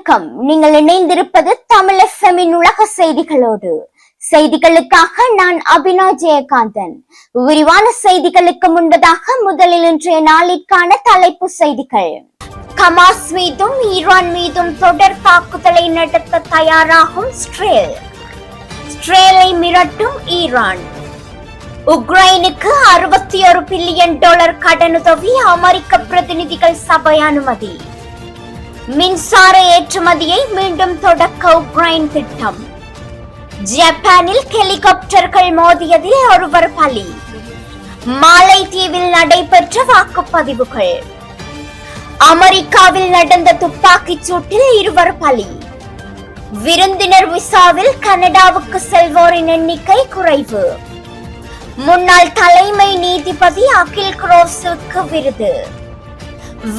வணக்கம். நீங்கள் இணைந்திருப்பது தமிழ் FM-இன் உலக செய்திகளோடு. செய்திகளுக்காக நான் அபினா ஜெயகாந்தன். விரிவான செய்திகளுக்கு முன்பதாக முதலில் இன்றைய நாளிற்கான தலைப்பு செய்திகள். ஹமாஸ் மீதும் ஈரான் மீதும் தொடர் தாக்குதலை நடத்த தயாராகும் இஸ்ரேலை மிரட்டும் ஈரான். உக்ரைனுக்கு $61 பில்லியன் கடனுதவி அமெரிக்க பிரதிநிதிகள் சபை அனுமதி. மின்சார ஏற்றுமதியை மீண்டும் தொடக்க உக்ரைன் திட்டம். ஜப்பானில் ஹெலிகாப்டர்கள் மோதியதில் ஒருவர் பலி. மாலைதீவில் நடைபெற்ற வாக்குப்பதிவுகள். அமெரிக்காவில் நடந்த துப்பாக்கிச் சூட்டில் 2 பலி. விருந்தினர் விசாவில் கனடாவுக்கு செல்வோரின் எண்ணிக்கை குறைவு. முன்னாள் தலைமை நீதிபதி அகில் குரோஸுக்கு விருது.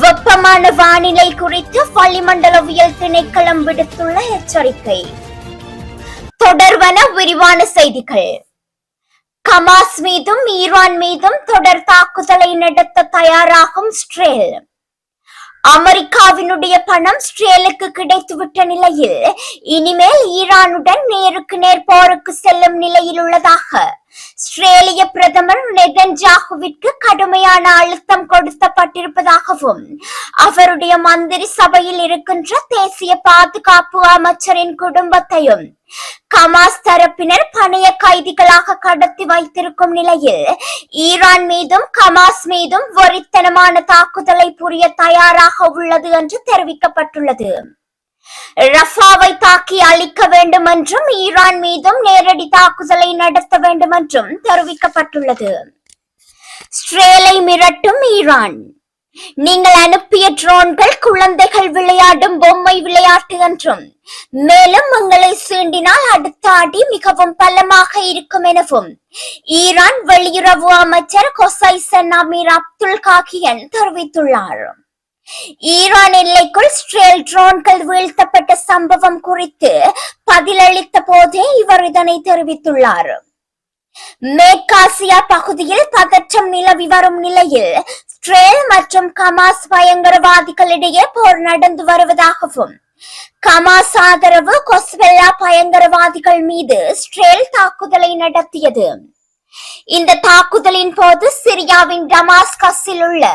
வெப்பமான வானிலை குறித்து வளிமண்டலவியல் திணைக்களம் விடுத்துள்ள எச்சரிக்கை. தொடர்வன விரிவான செய்திகள். ஹமாஸ் மீதும் ஈரான் மீதும் தொடர் தாக்குதலை நடத்த தயாராகும் இஸ்ரேல். அமெரிக்காவினுடைய பணம் இஸ்ரேலுக்கு கிடைத்துவிட்ட நிலையில் இனிமேல் ஈரானுடன் நேருக்கு நேர் போருக்கு செல்லும் நிலையில் உள்ளதாக இஸ்ரேலிய பிரதமர் நெதன்யாகுவிற்கு கடுமையான அழுத்தம் கொடுக்கப்பட்டிருப்பதாகவும் அவருடைய மந்திரி சபையில் இருக்கின்ற தேசிய பாதுகாப்பு அமைச்சரின் குடும்பத்தையும் ஹமாஸ் தரப்பினர் பணைய கைதிகளாக கடத்தி வைத்திருக்கும் நிலையில் ஈரான் மீதும் ஹமாஸ் மீதும் வெறித்தனமான தாக்குதலை புரிய தயாராக உள்ளது என்று தெரிவிக்கப்பட்டுள்ளது. ரஃபாவை தாக்கி அழிக்க வேண்டும் என்றும் ஈரான் மீதும் நேரடி தாக்குதலை நடத்த வேண்டும் என்றும் தெரிவிக்கப்பட்டுள்ளது. இஸ்ரேலை மிரட்டும் ஈரான். நீங்கள் அனுப்பிய ட்ரோன்கள் குழந்தைகள் விளையாடும் பொம்மை விளையாட்டு என்றும் மேலும் உங்களை சீண்டினால் அடுத்த அடி மிகவும் பலமாக இருக்கும் எனவும் ஈரான் வெளியுறவு அமைச்சர் ஹொசைன் அமீர் அப்துல் காகியன் தெரிவித்துள்ளார். ஈரான் எல்லைக்குள் இஸ்ரேல் ட்ரோன்கள் வீழ்த்தப்பட்ட சம்பவம் குறித்து பதிலளித்த போதே இவர் இதனை தெரிவித்துள்ளார். மேற்காசியா பகுதியில் பதற்றம் நிலவி வரும் நிலையில் இஸ்ரேல் மற்றும் ஹமாஸ் பயங்கரவாதிகளிடையே போர் நடந்து வருவதாகவும் ஹமாஸ் ஆதரவு ஹெஸ்பொல்லா பயங்கரவாதிகள் மீது இஸ்ரேல் தாக்குதலை நடத்தியது. இந்த தாக்குதலின் போது சிரியாவின் டமாஸ்கஸில் உள்ள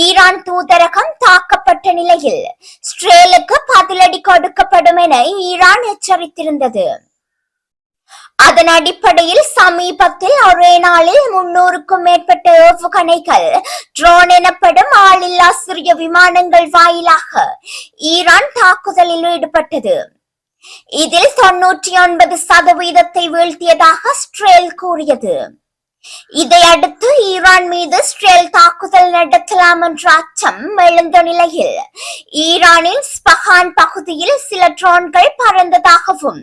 ஈரான் தூதரகம் தாக்கப்பட்ட நிலையில் இஸ்ரேலுக்கு பதிலடி கொடுக்கப்படும் என ஈரான் எச்சரித்திருந்தது. அதன் அடிப்படையில் சமீபத்தில் ஒரே நாளில் 300க்கும் மேற்பட்ட ஏவுகணைகள் ட்ரோன் எனப்படும் ஆளில்லா சிறிய விமானங்கள் வாயிலாக ஈரான் தாக்குதலில் ஈடுபட்டது. இதில் 99% வீழ்த்தியதாக இஸ்ரேல் கூறியது. இதையடுத்து ஈரான் மீது இஸ்ரேல் தாக்குதல் நடத்தலாம் என்ற அச்சம் எழுந்த நிலையில் ஈரானின் ஸ்பஹான் பகுதியில் சில ட்ரோன்கள் பறந்ததாகவும்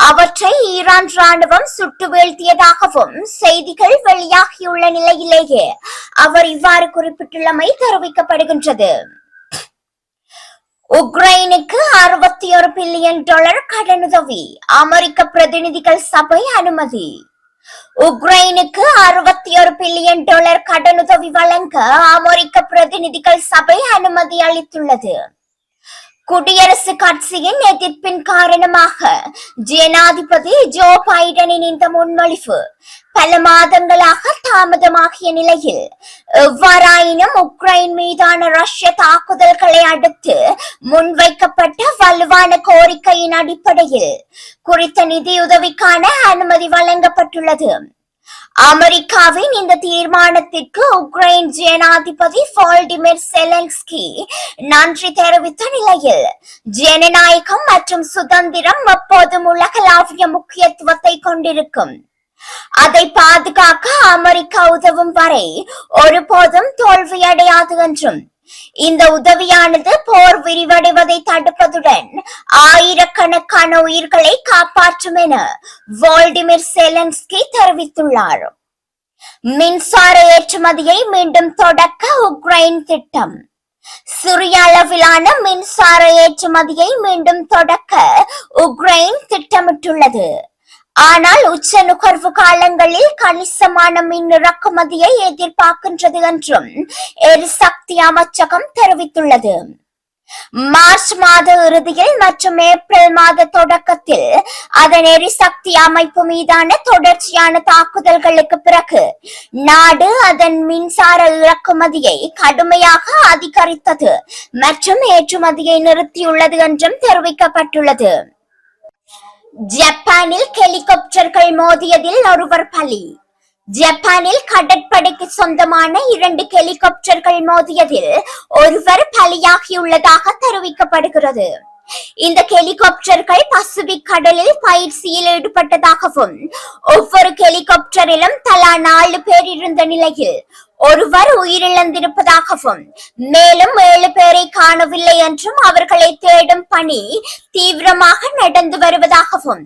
அவற்றை ஈரான் ராணுவம் சுட்டு வீழ்த்தியதாகவும் செய்திகள் வெளியாகியுள்ள நிலையிலேயே அவர் இவ்வாறு குறிப்பிட்டுள்ளமை தெரிவிக்கப்படுகின்றது. உக்ரைனுக்கு $61 பில்லியன் கடனுதவி அமெரிக்க பிரதிநிதிகள் சபை அனுமதி. உக்ரைனுக்கு $61 பில்லியன் கடனுதவி வழங்க அமெரிக்க பிரதிநிதிகள் சபை அனுமதி அளித்துள்ளது. குடியரசுக் கட்சியின் எதிர்ப்பின் காரணமாக ஜனாதிபதி ஜோ பைடனின் இந்த முன்மொழிவு பல மாதங்களாக தாமதமாகிய நிலையில் எவ்வாறாயினும் உக்ரைன் மீதான ரஷ்ய தாக்குதல்களை அடுத்து முன்வைக்கப்பட்ட வலுவான கோரிக்கையின் அடிப்படையில் குறித்த நிதியுதவிக்கான அனுமதி வழங்கப்பட்டுள்ளது. அமெரிக்காவின் இந்த தீர்மானத்திற்கு உக்ரைன் ஜனாதிபதி வோலடிமிர் செலன்ஸ்கி நன்றி தெரிவித்த நிலையில் ஜனநாயகம் மற்றும் சுதந்திரம் எப்போதும் உலகளாவிய முக்கியத்துவத்தை கொண்டிருக்கும். அதை பாதுகாக்க அமெரிக்கா உதவும் வரை ஒருபோதும் தோல்வியடையாது என்றும் இந்த உதவியானது போர் விரிவடைவதை தடுப்பதுடன் ஆயிரக்கணக்கான உயிர்களை காப்பாற்றும் என வோலடிமிர் செலன்ஸ்கி தெரிவித்துள்ளார். மின்சார ஏற்றுமதியை மீண்டும் தொடக்க உக்ரைன் திட்டம். சிறிய அளவிலான மின்சார ஏற்றுமதியை மீண்டும் தொடக்க உக்ரைன் திட்டமிட்டுள்ளது. ஆனால் உச்ச நுகர்வு காலங்களில் கணிசமான மின் இறக்குமதியை எதிர்பார்க்கின்றது என்றும் எரிசக்தி அமைச்சகம் தெரிவித்துள்ளது. மார்ச் மாத இறுதியில் மற்றும் ஏப்ரல் மாத தொடக்கத்தில் அதன் எரிசக்தி அமைப்பு மீதான தொடர்ச்சியான தாக்குதல்களுக்கு பிறகு நாடு அதன் மின்சார இறக்குமதியை கடுமையாக அதிகரித்தது மற்றும் ஏற்றுமதியை நிறுத்தியுள்ளது என்றும் தெரிவிக்கப்பட்டுள்ளது. ஜப்பானில் ஹெலிகாப்டர்கள் மோதியதில் ஒருவர் பலி. ஜப்பானில் கடற்படைக்கு சொந்தமான 2 ஹெலிகாப்டர்கள் மோதியதில் ஒருவர் பலியாகியுள்ளதாக தெரிவிக்கப்படுகிறது. இந்த ஹெலிகாப்டர்கள் பசிபிக் கடலில் பயிற்சியில் ஈடுபட்டதாகவும் ஒவ்வொரு ஹெலிகாப்டரிலும் தலா 4 பேர் இருந்த நிலையில் ஒருவர் உயிரிழந்திருப்பதாகவும் மேலும் 7 பேரை காணவில்லை என்றும் அவர்களை தேடும் பணி தீவிரமாக நடந்து வருவதாகவும்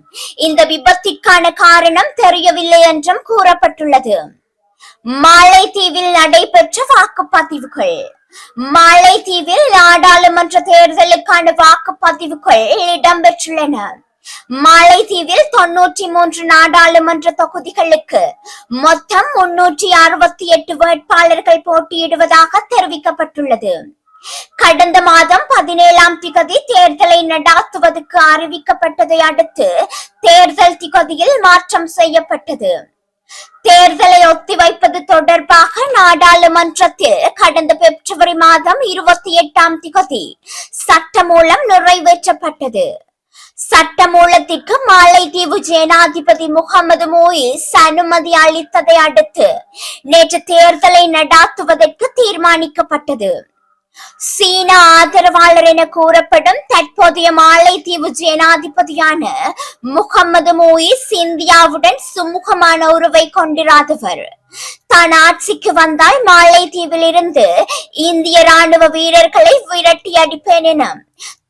இந்த விபத்திற்கான காரணம் தெரியவில்லை என்றும் கூறப்பட்டுள்ளது. மாலைதீவில் நடைபெற்ற வாக்குப்பதிவுகள். மாலைதீவில் நாடாளுமன்ற தேர்தலுக்கான வாக்குப்பதிவுகள் இடம்பெற்றுள்ளன. மாலைதீவில் 93 நாடாளுமன்ற தொகுதிகளுக்கு மொத்தம் 368 வேட்பாளர்கள் போட்டியிடுவதாக தெரிவிக்கப்பட்டுள்ளது. கடந்த மாதம் 17ஆம் திகதி தேர்தலை நடாத்துவதற்கு அறிவிக்கப்பட்டதை அடுத்து தேர்தல் திகதியில் மாற்றம் செய்யப்பட்டது. தேர்தலை ஒத்திவைப்பது தொடர்பாக நாடாளுமன்றத்தில் கடந்த பிப்ரவரி மாதம் 28ஆம் திகதி சட்டமூலம் நிறைவேற்றப்பட்டது. சட்டமூலத்திற்கு மாலைதீவு ஜனாதிபதி முகமது மோயிஸ் அனுமதி அளித்ததை அடுத்து நேற்று தேர்தலை நடாத்துவதற்கு தீர்மானிக்கப்பட்டது. சீன ஆதரவாளர் என கூறப்படும் தற்போதைய மாலைதீவு ஜனாதிபதியான முகமது மோயிஸ் இந்தியாவுடன் சுமூகமான உறவை கொண்டிராதவர். தான் ஆட்சிக்கு வந்தால் மாலைதீவில் இருந்து இந்திய ராணுவ வீரர்களை விரட்டி அடிப்பேன் என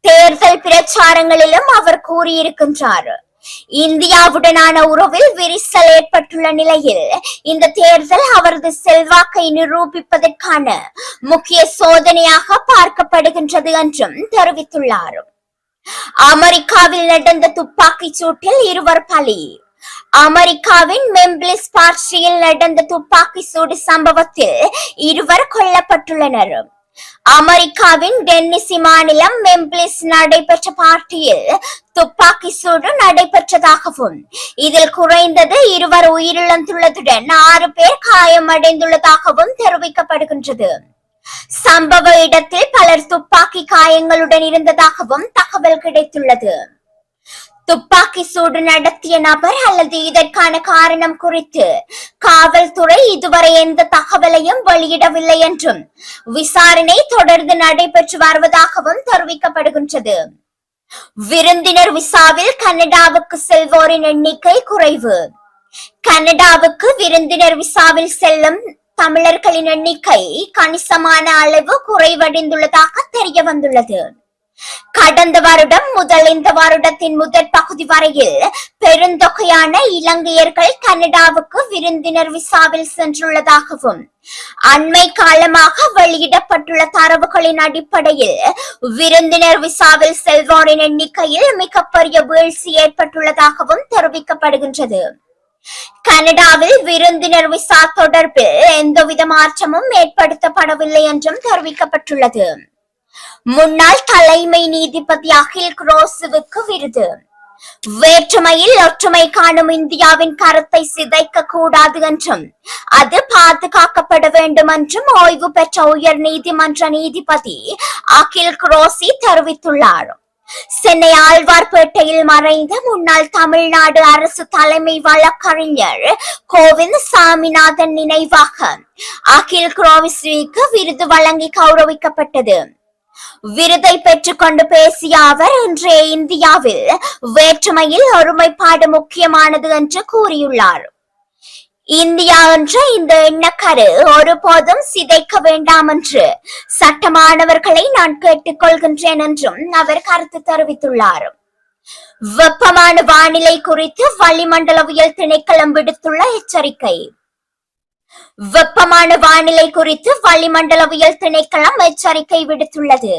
தேர்தல் பிரச்சாரங்களிலும் அவர் கூறியிருக்கின்றார். இந்தியாவுடனான உறவில் விரிசல் ஏற்பட்டுள்ள நிலையில் இந்த தேர்தல் அவரது செல்வாக்கை நிரூபிப்பதற்கான முக்கிய சோதனையாக பார்க்கப்படுகின்றது என்றும் தெரிவித்துள்ளார். அமெரிக்காவில் நடந்த துப்பாக்கிச் சூட்டில் 2 பலி. அமெரிக்காவின் மெம்பிளிஸ் பார்ச்சியில் நடந்த துப்பாக்கி சூடு சம்பவத்தில் 2 கொல்லப்பட்டுள்ளனர். அமெரிக்காவின் டென்னிசி மாநிலம் மெம்பிளிஸ் நடைபெற்ற பார்ட்டியில் துப்பாக்கி சூடு நடைபெற்றதாகவும் இதில் குறைந்தது 2 உயிரிழந்துள்ளதுடன் 6 பேர் காயமடைந்துள்ளதாகவும் தெரிவிக்கப்படுகின்றது. சம்பவ இடத்தில் பலர் துப்பாக்கி காயங்களுடன் இருந்ததாகவும் தகவல் கிடைத்துள்ளது. துப்பாக்கி சூடு நடத்திய நபர் அல்லது இதற்கான காரணம் குறித்து காவல்துறை இதுவரை எந்த தகவலையும் வெளியிடவில்லை என்றும் விசாரணை தொடர்ந்து நடைபெற்று வருவதாகவும் தெரிவிக்கப்படுகின்றது. விருந்தினர் விசாவில் கனடாவுக்கு செல்வோரின் எண்ணிக்கை குறைவு. கனடாவுக்கு விருந்தினர் விசாவில் செல்லும் தமிழர்களின் எண்ணிக்கை கணிசமான அளவு குறைவடைந்துள்ளதாக தெரிய வந்துள்ளது. கடந்த வருடம் முதல் இந்த வருடத்தின் முதல் பகுதி வரையில் பெருந்தொகையான இலங்கையர்கள் கனடாவுக்கு விருந்தினர் விசாவில் சென்றுள்ளதாகவும் அண்மை காலமாக வெளியிடப்பட்டுள்ள தரவுகளின் அடிப்படையில் விருந்தினர் விசாவில் செல்வோரின் எண்ணிக்கையில் மிகப்பெரிய வீழ்ச்சி ஏற்பட்டுள்ளதாகவும் தெரிவிக்கப்படுகின்றது. கனடாவில் விருந்தினர் விசா தொடர்பில் எந்தவித மாற்றமும் ஏற்படுத்தப்படவில்லை என்றும் தெரிவிக்கப்பட்டுள்ளது. முன்னாள் தலைமை நீதிபதி அகில் குரோசுவுக்கு விருது. வேற்றுமையில் ஒற்றுமை காணும் இந்தியாவின் கருத்தை சிதைக்க கூடாது என்றும் அது பாதுகாக்கப்பட வேண்டும் என்றும் ஓய்வு பெற்ற உயர் நீதிமன்ற நீதிபதி அகில் குரோசி தெரிவித்துள்ளார். சென்னை ஆழ்வார்பேட்டையில் மறைந்த முன்னாள் தமிழ்நாடு அரசு தலைமை வழக்கறிஞர் கோவிந்த் சாமிநாதன் நினைவாக அகில் குரோசிக்கு விருது வழங்கி கௌரவிக்கப்பட்டது. விருதை பெற்றுக் கொண்டு பேசிய அவர் இன்றைய இந்தியாவில் வேற்றுமையில் ஒருமைப்பாடு முக்கியமானது என்று கூறியுள்ளார். இந்தியா என்ற இந்த எண்ணக்கரு ஒருபோதும் சிதைக்க வேண்டாம் என்று சட்டமானவர்களை நான் கேட்டுக்கொள்கின்றேன் என்றும் அவர் கருத்து தெரிவித்துள்ளார். வெப்பமான வானிலை குறித்து வளிமண்டலவியல் திணைக்களம் விடுத்துள்ள எச்சரிக்கை. வெப்பமான வானிலை குறித்து வளிமண்டலவியல் திணைக்களம் எச்சரிக்கை விடுத்துள்ளது.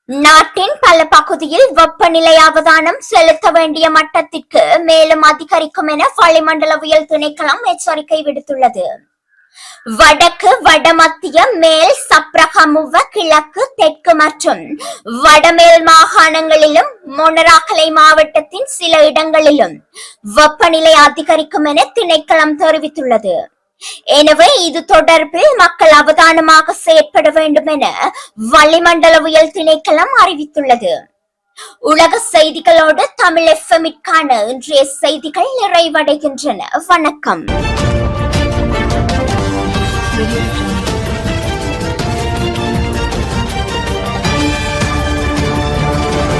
நாட்டின் பல பகுதியில் வெப்பநிலை அவதானம் செலுத்த வேண்டிய மட்டத்திற்கு மேலும் அதிகரிக்கும் என வளிமண்டலவியல் திணைக்களம் எச்சரிக்கை விடுத்துள்ளது. வடக்கு, வடமத்திய, மேல் சப்ரகமுவ, கிழக்கு, தெற்கு மற்றும் வடமேல் மாகாணங்களிலும் மொனராகலை மாவட்டத்தின் சில இடங்களிலும் வெப்பநிலை அதிகரிக்கும் என திணைக்களம் தெரிவித்துள்ளது. எனவே இது தொடர்பில் மக்கள் அவதானமாக செயற்பட வேண்டும் என வளிமண்டலவியல் திணைக்களம் அறிவித்துள்ளது. உலக செய்திகளோடு தமிழ் FM-க்கான இன்றைய செய்திகள் நிறைவடைகின்றன. வணக்கம்.